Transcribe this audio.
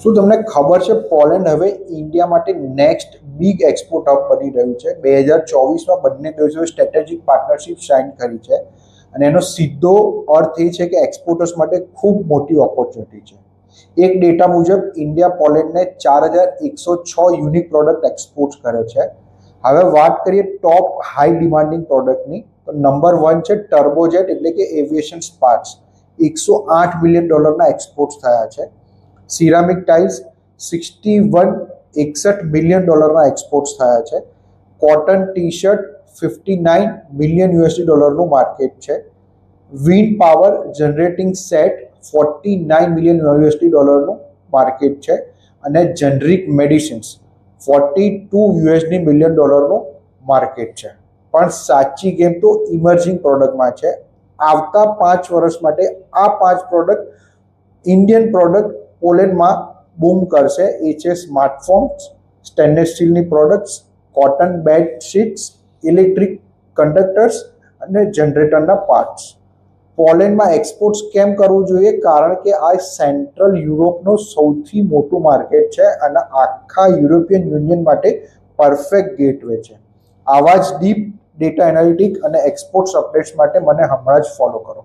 શું તમને ખબર છે પોલેન્ડ હવે ઇન્ડિયા માટે નેક્સ્ટ બિગ એક્સપોર્ટ હબ બની રહ્યું છે? 2024માં બંને દેશોએ સ્ટ્રેટેજિક પાર્ટનરશિપ સાઇન કરી છે અને એનો સીધો અર્થ એ છે કે એક્સપોર્ટર્સ માટે ખૂબ મોટી ઓપોર્ચ્યુનિટી છે. એક ડેટા મુજબ ઇન્ડિયા પોલેન્ડને 4106 યુનિક પ્રોડક્ટ એક્સપોર્ટ કરે છે. હવે વાત કરીએ ટોપ હાઈ ડિમાન્ડિંગ પ્રોડક્ટની, તો નંબર 1 છે ટર્બોજેટ એટલે કે એવિએશન પાર્ટ્સ. $108 મિલિયન એક્સપોર્ટ થયા છે. સિરામિક ટાઇલ્સ 61 મિલિયન એક્સપોર્ટ્સ થયા છે. Cotton T shirt $59 million market છે. Wind power generating set $49 million market છે. અને જેનરિક મેડિસિન્સ $42 મિલિયન માર્કેટ છે. પણ સાચી ગેમ તો ઇમર્જિંગ પ્રોડક્ટમાં છે. આવતા 5 વર્ષ માટે આ 5 પ્રોડક્ટ ઇન્ડિયન પ્રોડક્ટ પોલેન્ડમાં બૂમ કરશે. એ છે સ્માર્ટફોન્સ, સ્ટેનલેસ સ્ટીલની પ્રોડક્ટ્સ, કોટન બેડશીટ્સ, ઇલેક્ટ્રિક કંડક્ટર્સ અને જનરેટરના પાર્ટ્સ. પોલેન્ડમાં એક્સપોર્ટ્સ કેમ કરવું જોઈએ? કારણ કે આ સેન્ટ્રલ યુરોપનું સૌથી મોટું માર્કેટ છે અને આખા યુરોપિયન યુનિયન માટે પરફેક્ટ ગેટવે છે. આવા જ ડીપ ડેટા એનાલિટિક અને એક્સપોર્ટ્સ અપડેટ્સ માટે મને હમણાં જ ફોલો કરો.